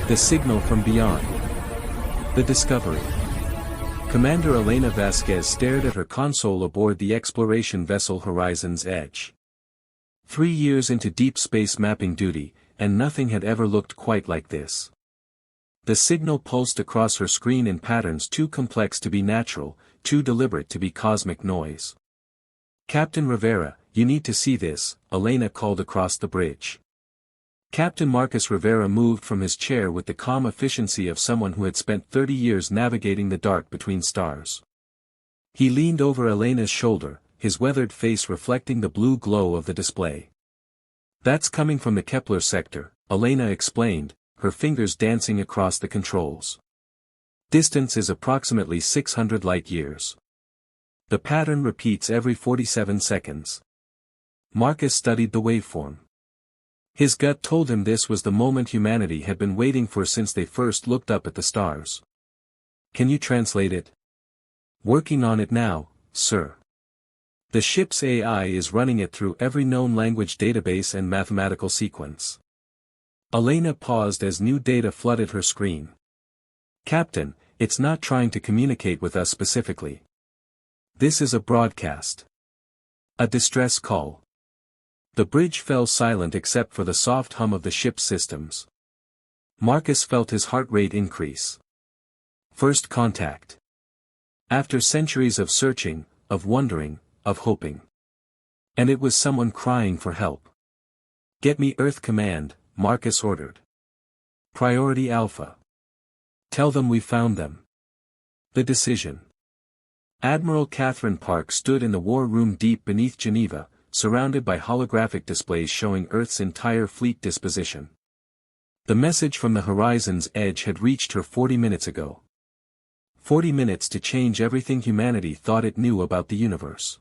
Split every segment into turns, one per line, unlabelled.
The signal from beyond. The discovery. Commander Elena Vasquez stared at her console aboard the exploration vessel Horizon's Edge. 3 years into deep space mapping duty, and nothing had ever looked quite like this. The signal pulsed across her screen in patterns too complex to be natural, too deliberate to be cosmic noise. "Captain Rivera, you need to see this," Elena called across the bridge. Captain Marcus Rivera moved from his chair with the calm efficiency of someone who had spent 30 years navigating the dark between stars. He leaned over Elena's shoulder, his weathered face reflecting the blue glow of the display. "That's coming from the Kepler sector," Elena explained, her fingers dancing across the controls. "Distance is approximately 600 light-years. The pattern repeats every 47 seconds. Marcus studied the waveform. His gut told him this was the moment humanity had been waiting for since they first looked up at the stars. "Can you translate it?" "Working on it now, sir. The ship's AI is running it through every known language database and mathematical sequence." Elena paused as new data flooded her screen. "Captain, it's not trying to communicate with us specifically. This is a broadcast. A distress call." The bridge fell silent except for the soft hum of the ship's systems. Marcus felt his heart rate increase. First contact. After centuries of searching, of wondering, of hoping. And it was someone crying for help. "Get me Earth Command," Marcus ordered. "Priority Alpha. Tell them we found them." The decision. Admiral Catherine Park stood in the war room deep beneath Geneva, surrounded by holographic displays showing Earth's entire fleet disposition. The message from the Horizon's Edge had reached her 40 minutes ago. 40 minutes to change everything humanity thought it knew about the universe.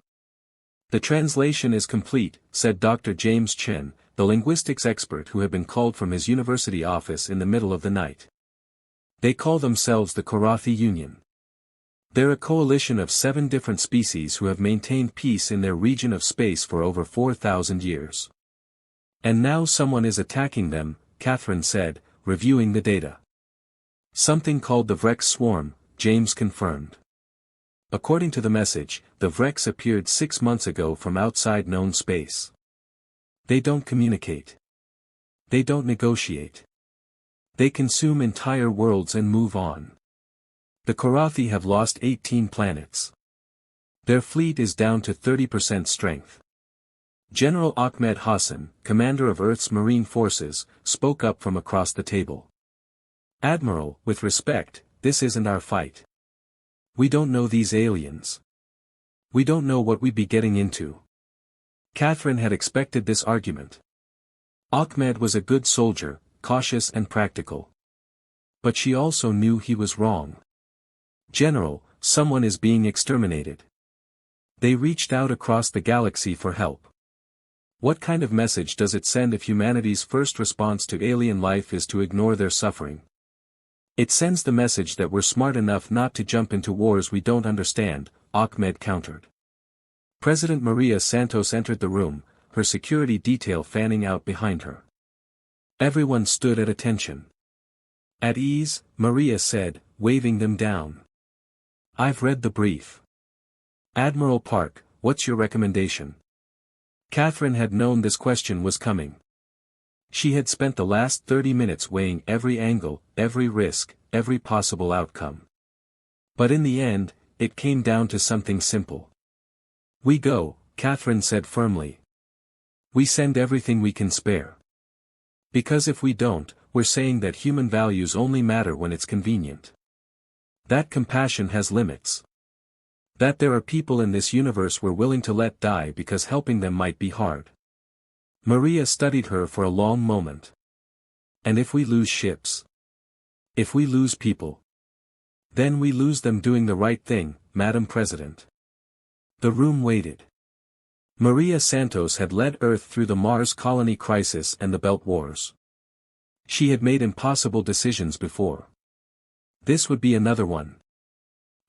"The translation is complete," said Dr. James Chen, the linguistics expert who had been called from his university office in the middle of the night. "They call themselves the Korathi Union. They're a coalition of 7 different species who have maintained peace in their region of space for over 4,000 years. And now someone is attacking them," Catherine said, reviewing the data. "Something called the Vrex Swarm," James confirmed. According to the message, the Vrex appeared 6 months ago from outside known space. They don't communicate. They don't negotiate. They consume entire worlds and move on. The Korathi have lost 18 planets. Their fleet is down to 30% strength. General Ahmed Hassan, commander of Earth's Marine Forces, spoke up from across the table. "Admiral, with respect, this isn't our fight. We don't know these aliens. We don't know what we'd be getting into." Catherine had expected this argument. Ahmed was a good soldier, cautious and practical. But she also knew he was wrong. "General, someone is being exterminated. They reached out across the galaxy for help. What kind of message does it send if humanity's first response to alien life is to ignore their suffering? It sends the message that we're smart enough not to jump into wars we don't understand," Ahmed countered. President Maria Santos entered the room, her security detail fanning out behind her. Everyone stood at attention. "At ease," Maria said, waving them down. "I've read the brief. Admiral Park, what's your recommendation?" Catherine had known this question was coming. She had spent the last 30 minutes weighing every angle, every risk, every possible outcome. But in the end, it came down to something simple. "We go," Catherine said firmly. "We send everything we can spare. Because if we don't, we're saying that human values only matter when it's convenient. That compassion has limits. That there are people in this universe we're willing to let die because helping them might be hard." Maria studied her for a long moment. "And if we lose ships? If we lose people? Then we lose them doing the right thing, Madam President." The room waited. Maria Santos had led Earth through the Mars colony crisis and the Belt Wars. She had made impossible decisions before. This would be another one.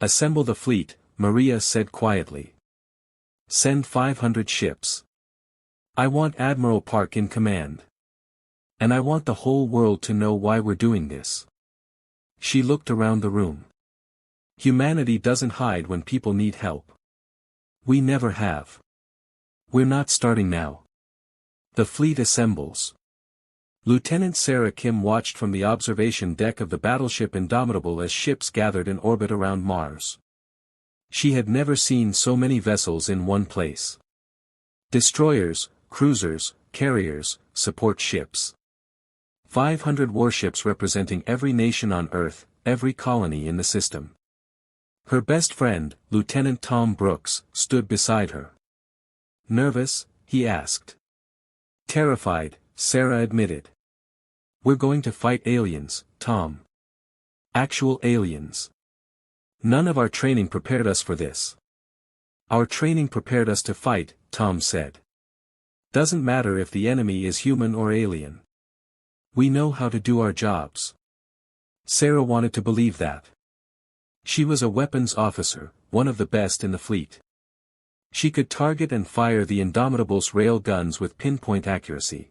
"Assemble the fleet," Maria said quietly. "Send 500 ships. I want Admiral Park in command. And I want the whole world to know why we're doing this. She looked around the room. Humanity doesn't hide when people need help. We never have. We're not starting now. The fleet assembles. Lieutenant Sarah Kim watched from the observation deck of the battleship Indomitable as ships gathered in orbit around Mars. She had never seen so many vessels in one place. Destroyers, cruisers, carriers, support ships. 500 warships representing every nation on Earth, every colony in the system. Her best friend, Lieutenant Tom Brooks, stood beside her. Nervous? He asked. Terrified, Sarah admitted. We're going to fight aliens, Tom. Actual aliens. None of our training prepared us for this. Our training prepared us to fight, Tom said. Doesn't matter if the enemy is human or alien. We know how to do our jobs. Sarah wanted to believe that. She was a weapons officer, one of the best in the fleet. She could target and fire the Indomitable's rail guns with pinpoint accuracy.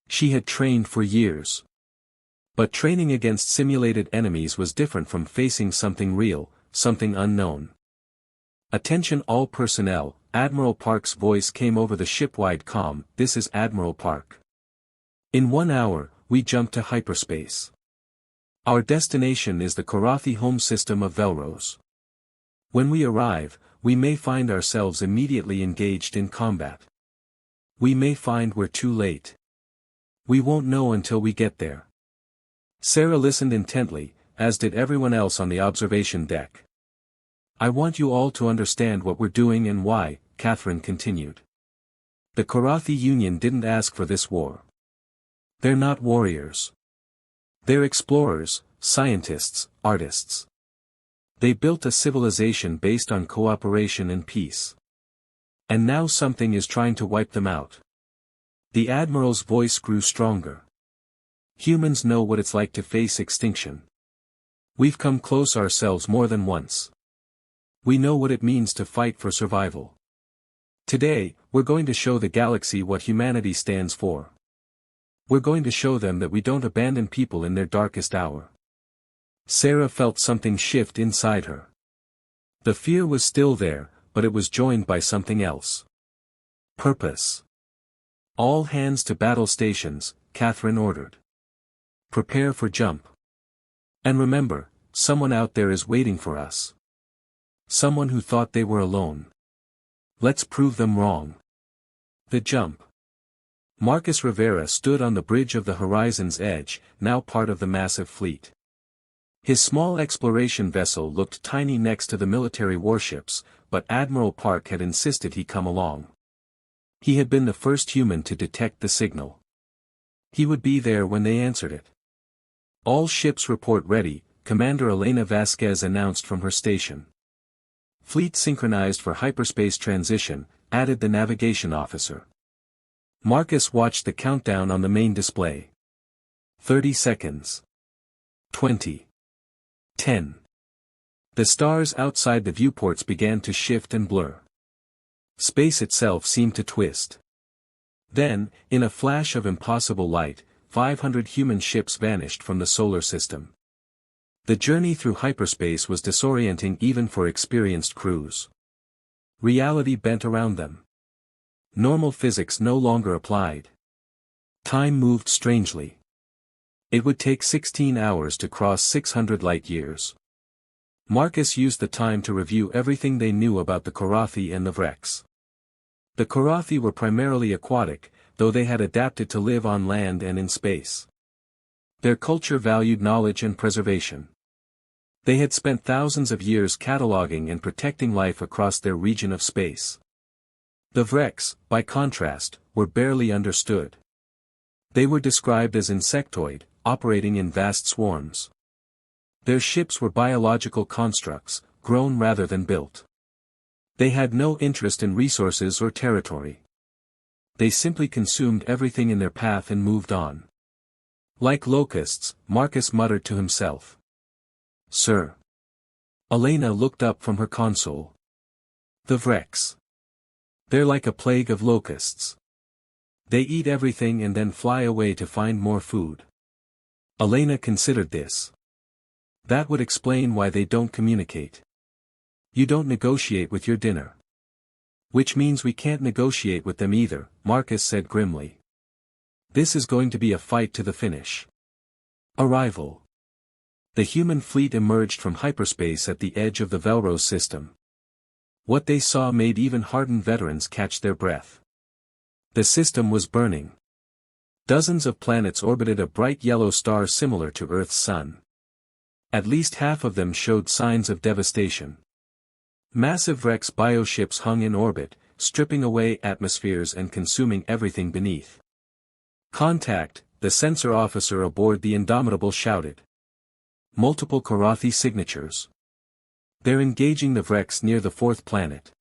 She had trained for years. But training against simulated enemies was different from facing something real, something unknown. Attention all personnel, Admiral Park's voice came over the ship-wide comm. This is Admiral Park. In 1 hour, we jump to hyperspace. Our destination is the Karathi home system of Velros. When we arrive, we may find ourselves immediately engaged in combat. We may find we're too late. We won't know until we get there. Sarah listened intently, as did everyone else on the observation deck. I want you all to understand what we're doing and why, Catherine continued. The Karathi Union didn't ask for this war. They're not warriors. They're explorers, scientists, artists. They built a civilization based on cooperation and peace. And now something is trying to wipe them out. The Admiral's voice grew stronger. Humans know what it's like to face extinction. We've come close ourselves more than once. We know what it means to fight for survival. Today, we're going to show the galaxy what humanity stands for. We're going to show them that we don't abandon people in their darkest hour. Sarah felt something shift inside her. The fear was still there, but it was joined by something else. Purpose. All hands to battle stations, Catherine ordered. Prepare for jump. And remember, someone out there is waiting for us. Someone who thought they were alone. Let's prove them wrong. The jump. Marcus Rivera stood on the bridge of the horizon's edge, now part of the massive fleet. His small exploration vessel looked tiny next to the military warships, but Admiral Park had insisted he come along. He had been the first human to detect the signal. He would be there when they answered it. All ships report ready, Commander Elena Vasquez announced from her station. Fleet synchronized for hyperspace transition, added the navigation officer. Marcus watched the countdown on the main display. 30 seconds. 20. 10. The stars outside the viewports began to shift and blur. Space itself seemed to twist. Then, in a flash of impossible light, 500 human ships vanished from the solar system. The journey through hyperspace was disorienting even for experienced crews. Reality bent around them. Normal physics no longer applied. Time moved strangely. It would take 16 hours to cross 600 light-years. Marcus used the time to review everything they knew about the Karathi and the Vrex. The Karathi were primarily aquatic, though they had adapted to live on land and in space. Their culture valued knowledge and preservation. They had spent thousands of years cataloging and protecting life across their region of space. The Vrex, by contrast, were barely understood. They were described as insectoid, operating in vast swarms. Their ships were biological constructs, grown rather than built. They had no interest in resources or territory. They simply consumed everything in their path and moved on. Like locusts, Marcus muttered to himself. Sir. Elena looked up from her console. The Vrex. They're like a plague of locusts. They eat everything and then fly away to find more food. Elena considered this. That would explain why they don't communicate. You don't negotiate with your dinner. Which means we can't negotiate with them either, Marcus said grimly. This is going to be a fight to the finish. Arrival. The human fleet emerged from hyperspace at the edge of the Velros system. What they saw made even hardened veterans catch their breath. The system was burning. Dozens of planets orbited a bright yellow star similar to Earth's sun. At least half of them showed signs of devastation. Massive Rex bioships hung in orbit, stripping away atmospheres and consuming everything beneath. Contact, the sensor officer aboard the Indomitable shouted. Multiple Karathi signatures. They're engaging the Vrex near the fourth planet.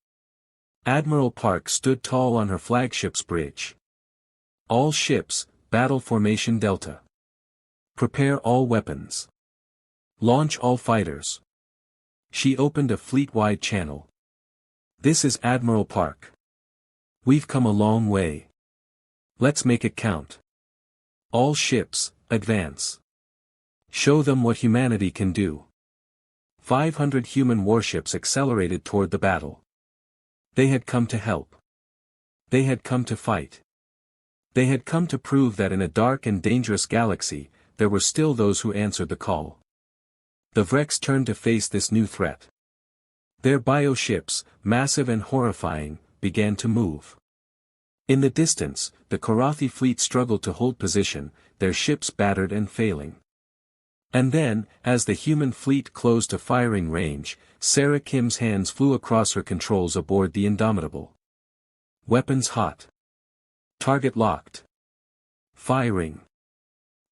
Admiral Park stood tall on her flagship's bridge. All ships, battle formation Delta. Prepare all weapons. Launch all fighters. She opened a fleet-wide channel. This is Admiral Park. We've come a long way. Let's make it count. All ships, advance. Show them what humanity can do. 500 human warships accelerated toward the battle. They had come to help. They had come to fight. They had come to prove that in a dark and dangerous galaxy, there were still those who answered the call. The Vrex turned to face this new threat. Their bioships, massive and horrifying, began to move. In the distance, the Karathi fleet struggled to hold position, their ships battered and failing. And then, as the human fleet closed to firing range, Sarah Kim's hands flew across her controls aboard the Indomitable. Weapons hot. Target locked. Firing.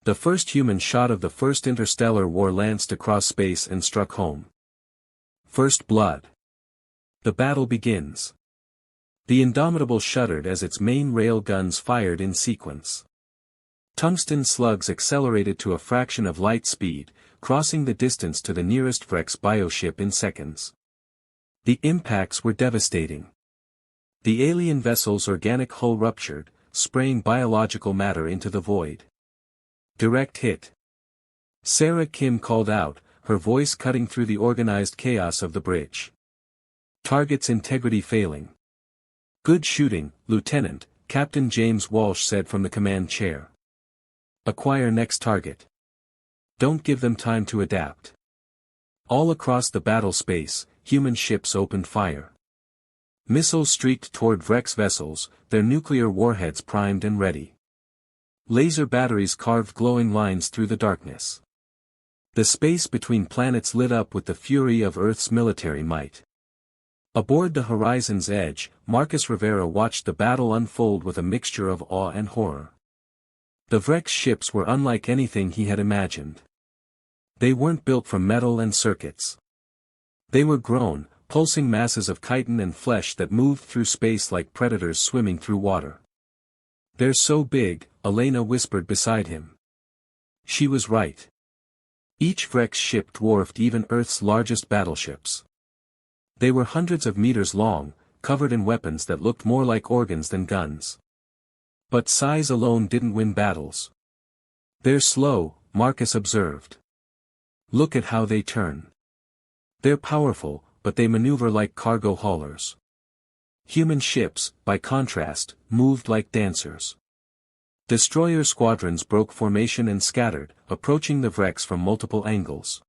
The first human shot of the first interstellar war lanced across space and struck home. First blood. The battle begins. The Indomitable shuddered as its main rail guns fired in sequence. Tungsten slugs accelerated to a fraction of light speed, crossing the distance to the nearest Vrex bioship in seconds. The impacts were devastating. The alien vessel's organic hull ruptured, spraying biological matter into the void. Direct hit. Sarah Kim called out, her voice cutting through the organized chaos of the bridge. Target's integrity failing. Good shooting, Lieutenant, Captain James Walsh said from the command chair. Acquire next target. Don't give them time to adapt. All across the battle space, human ships opened fire. Missiles streaked toward Vrex vessels, their nuclear warheads primed and ready. Laser batteries carved glowing lines through the darkness. The space between planets lit up with the fury of Earth's military might. Aboard the horizon's edge, Marcus Rivera watched the battle unfold with a mixture of awe and horror. The Vrex ships were unlike anything he had imagined. They weren't built from metal and circuits. They were grown, pulsing masses of chitin and flesh that moved through space like predators swimming through water. They're so big, Elena whispered beside him. She was right. Each Vrex ship dwarfed even Earth's largest battleships. They were hundreds of meters long, covered in weapons that looked more like organs than guns. But size alone didn't win battles. They're slow, Marcus observed. Look at how they turn. They're powerful, but they maneuver like cargo haulers. Human ships, by contrast, moved like dancers. Destroyer squadrons broke formation and scattered, approaching the Vrex from multiple angles.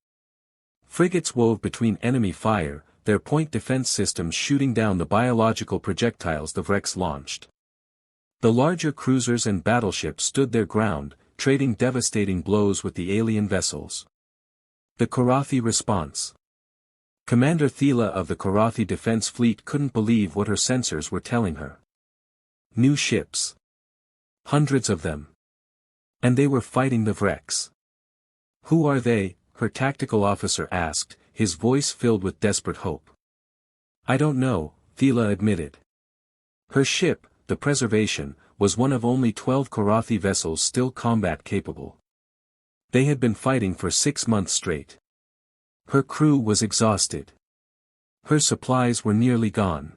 Frigates wove between enemy fire, their point defense systems shooting down the biological projectiles the Vrex launched. The larger cruisers and battleships stood their ground, trading devastating blows with the alien vessels. The Karathi response. Commander Thela of the Karathi Defense Fleet couldn't believe what her sensors were telling her. New ships. Hundreds of them. And they were fighting the Vrex. Who are they? Her tactical officer asked, his voice filled with desperate hope. I don't know, Thela admitted. Her ship, the Preservation, was one of only 12 Karathi vessels still combat-capable. They had been fighting for 6 months straight. Her crew was exhausted. Her supplies were nearly gone.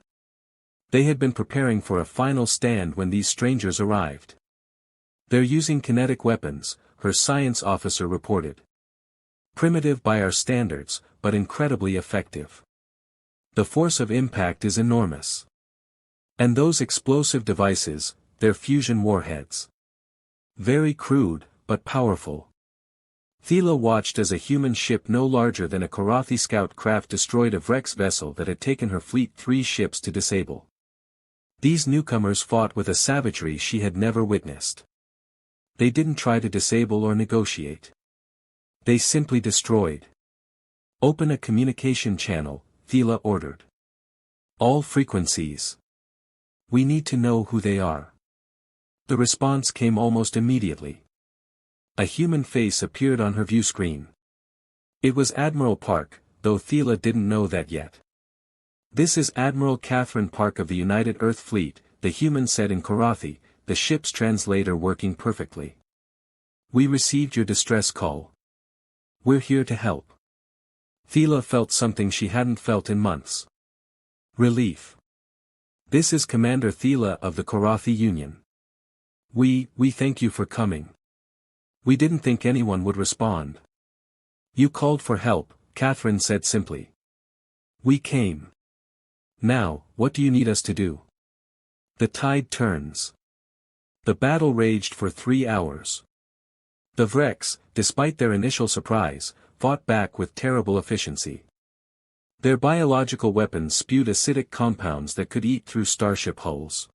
They had been preparing for a final stand when these strangers arrived. "They're using kinetic weapons," her science officer reported. "Primitive by our standards, but incredibly effective. The force of impact is enormous. And those explosive devices, they're fusion warheads. Very crude, but powerful." Thela watched as a human ship no larger than a Karathi scout craft destroyed a Vrex vessel that had taken her fleet 3 ships to disable. These newcomers fought with a savagery she had never witnessed. They didn't try to disable or negotiate. They simply destroyed. "Open a communication channel," Thela ordered. "All frequencies. We need to know who they are." The response came almost immediately. A human face appeared on her view screen. It was Admiral Park, though Thela didn't know that yet. "This is Admiral Catherine Park of the United Earth Fleet," the human said in Karathi, the ship's translator working perfectly. "We received your distress call. We're here to help." Thela felt something she hadn't felt in months. Relief. "This is Commander Thela of the Karathi Union. We thank you for coming. We didn't think anyone would respond." "You called for help," Catherine said simply. "We came. Now, what do you need us to do?" The tide turns. The battle raged for 3 hours. The Vrex, despite their initial surprise, fought back with terrible efficiency. Their biological weapons spewed acidic compounds that could eat through starship hulls.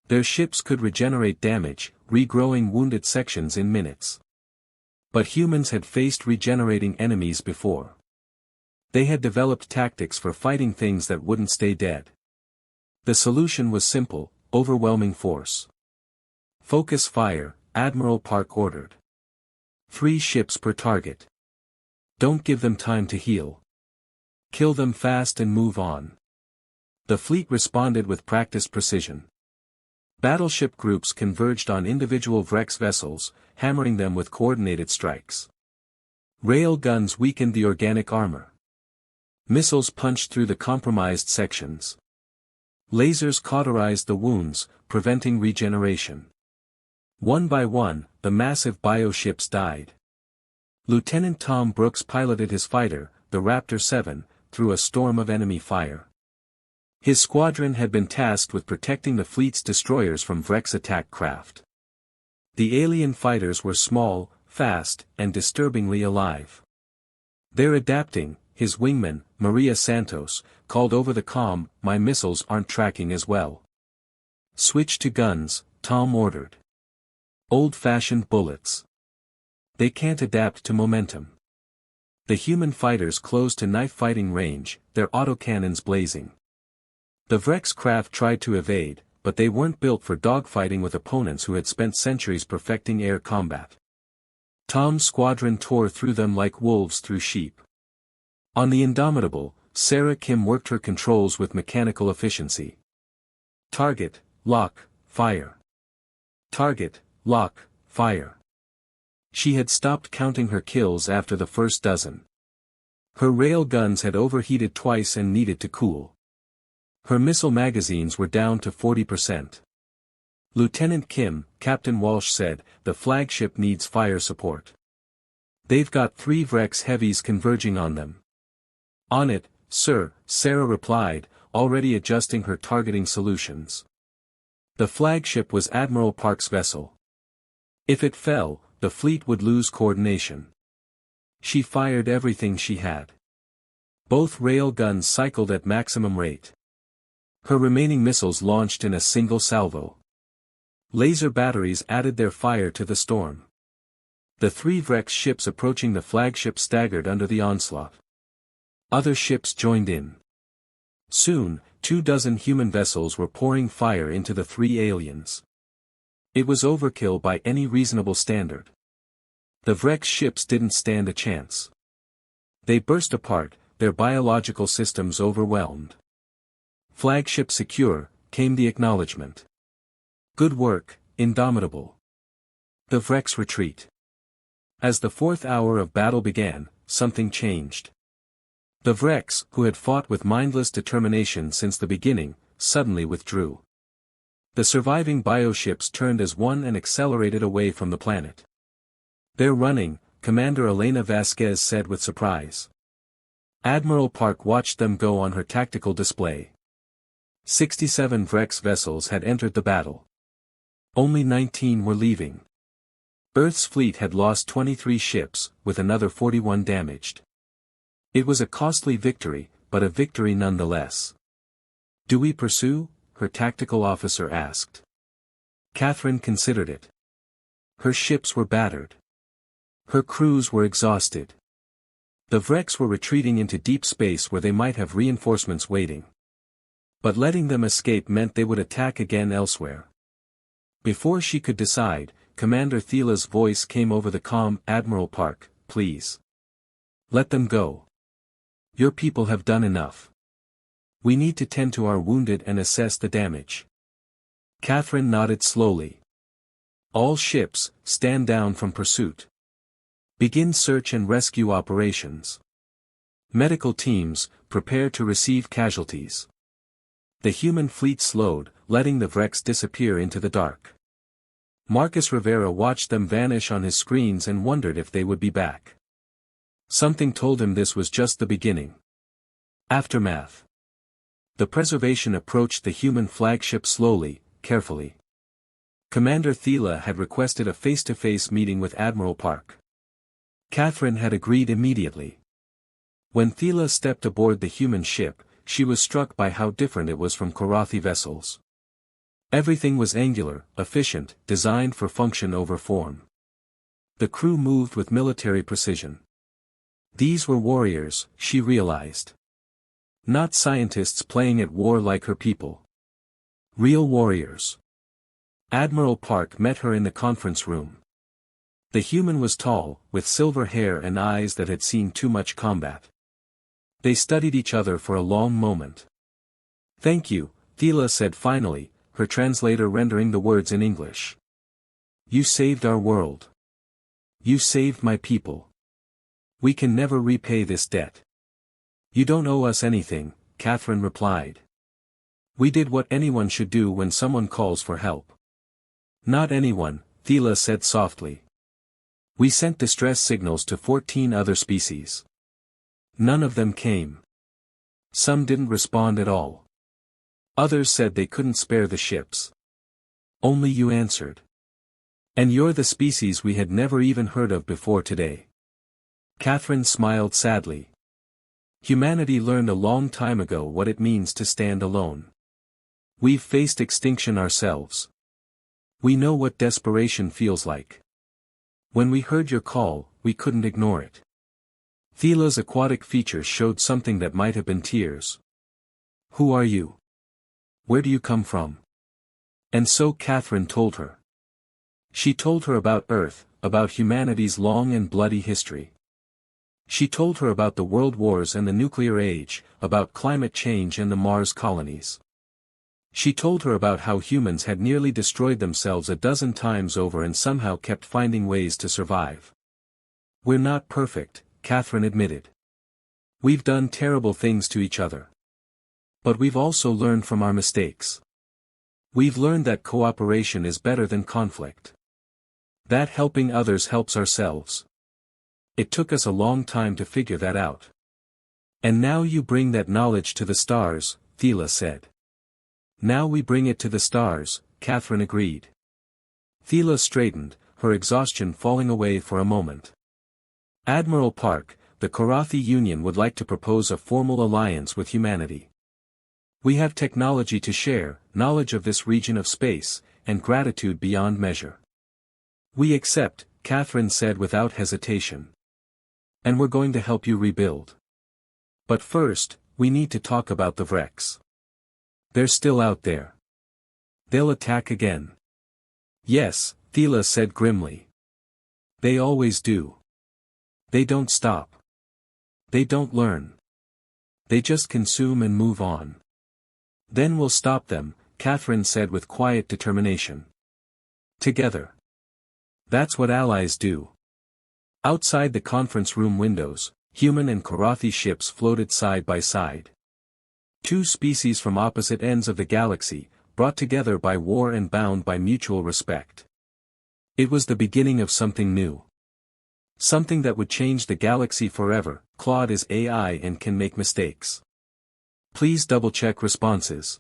Their ships could regenerate damage, regrowing wounded sections in minutes. But humans had faced regenerating enemies before. They had developed tactics for fighting things that wouldn't stay dead. The solution was simple: overwhelming force. "Focus fire," Admiral Park ordered. 3 ships per target. Don't give them time to heal. Kill them fast and move on. The fleet responded with practiced precision. Battleship groups converged on individual Vrex vessels, hammering them with coordinated strikes. Rail guns weakened the organic armor. Missiles punched through the compromised sections. Lasers cauterized the wounds, preventing regeneration. One by one, the massive bioships died. Lieutenant Tom Brooks piloted his fighter, the Raptor 7, through a storm of enemy fire. His squadron had been tasked with protecting the fleet's destroyers from Vrex attack craft. The alien fighters were small, fast, and disturbingly alive. "They're adapting," his wingman, Maria Santos, called over the comm, "My missiles aren't tracking as well." "Switch to guns," Tom ordered. "Old-fashioned bullets. They can't adapt to momentum." The human fighters closed to knife-fighting range, their autocannons blazing. The Vrex craft tried to evade, but they weren't built for dogfighting with opponents who had spent centuries perfecting air combat. Tom's squadron tore through them like wolves through sheep. On the Indomitable, Sarah Kim worked her controls with mechanical efficiency. Target, lock, fire. Target, lock, fire. She had stopped counting her kills after the first dozen. Her rail guns had overheated twice and needed to cool. Her missile magazines were down to 40%. "Lieutenant Kim," Captain Walsh said, "the flagship needs fire support. They've got 3 Vrex heavies converging on them." "On it, sir," Sarah replied, already adjusting her targeting solutions. The flagship was Admiral Park's vessel. If it fell, the fleet would lose coordination. She fired everything she had. Both rail guns cycled at maximum rate. Her remaining missiles launched in a single salvo. Laser batteries added their fire to the storm. The 3 Vrex ships approaching the flagship staggered under the onslaught. Other ships joined in. Soon, 24 human vessels were pouring fire into the 3 aliens. It was overkill by any reasonable standard. The Vrex ships didn't stand a chance. They burst apart, their biological systems overwhelmed. "Flagship secure," came the acknowledgement. "Good work, Indomitable." The Vrex retreat. As the 4th hour of battle began, something changed. The Vrex, who had fought with mindless determination since the beginning, suddenly withdrew. The surviving bioships turned as one and accelerated away from the planet. "They're running," Commander Elena Vasquez said with surprise. Admiral Park watched them go on her tactical display. 67 Vrex vessels had entered the battle. Only 19 were leaving. Earth's fleet had lost 23 ships, with another 41 damaged. It was a costly victory, but a victory nonetheless. "Do we pursue?" her tactical officer asked. Catherine considered it. Her ships were battered. Her crews were exhausted. The Vrex were retreating into deep space where they might have reinforcements waiting. But letting them escape meant they would attack again elsewhere. Before she could decide, Commander Thiela's voice came over the comm. "Admiral Park, please. Let them go. Your people have done enough. We need to tend to our wounded and assess the damage." Catherine nodded slowly. "All ships, stand down from pursuit. Begin search and rescue operations. Medical teams, prepare to receive casualties." The human fleet slowed, letting the Vrex disappear into the dark. Marcus Rivera watched them vanish on his screens and wondered if they would be back. Something told him this was just the beginning. Aftermath. The preservation approached the human flagship slowly, carefully. Commander Thiela had requested a face-to-face meeting with Admiral Park. Catherine had agreed immediately. When Thiela stepped aboard the human ship, she was struck by how different it was from Korathi vessels. Everything was angular, efficient, designed for function over form. The crew moved with military precision. These were warriors, she realized. Not scientists playing at war like her people. Real warriors. Admiral Park met her in the conference room. The human was tall, with silver hair and eyes that had seen too much combat. They studied each other for a long moment. "Thank you," Thiela said finally, her translator rendering the words in English. "You saved our world. You saved my people. We can never repay this debt." "You don't owe us anything," Catherine replied. "We did what anyone should do when someone calls for help." "Not anyone," Thiela said softly. "We sent distress signals to 14 other species. None of them came. Some didn't respond at all. Others said they couldn't spare the ships. Only you answered. And you're the species we had never even heard of before today." Catherine smiled sadly. Humanity learned a long time ago what it means to stand alone. We've faced extinction ourselves. We know what desperation feels like. When we heard your call, we couldn't ignore it. Thiela's aquatic features showed something that might have been tears. "Who are you? Where do you come from?" And so Catherine told her. She told her about Earth, about humanity's long and bloody history. She told her about the world wars and the nuclear age, about climate change and the Mars colonies. She told her about how humans had nearly destroyed themselves a dozen times over and somehow kept finding ways to survive. "We're not perfect," Catherine admitted. "We've done terrible things to each other. But we've also learned from our mistakes. We've learned that cooperation is better than conflict. That helping others helps ourselves. It took us a long time to figure that out. And now you bring that knowledge to the stars," Thiela said. "Now we bring it to the stars," Catherine agreed. Thiela straightened, her exhaustion falling away for a moment. "Admiral Park, the Korathi Union would like to propose a formal alliance with humanity. We have technology to share, knowledge of this region of space, and gratitude beyond measure." "We accept," Catherine said without hesitation. "And we're going to help you rebuild. But first, we need to talk about the Vrex. They're still out there. They'll attack again." "Yes," Thiela said grimly. "They always do. They don't stop. They don't learn. They just consume and move on. Then we'll stop them," Catherine said with quiet determination. "Together. That's what allies do." Outside the conference room windows, human and Korathi ships floated side by side. Two species from opposite ends of the galaxy, brought together by war and bound by mutual respect. It was the beginning of something new. Something that would change the galaxy forever. Claude is AI and can make mistakes. Please double-check responses.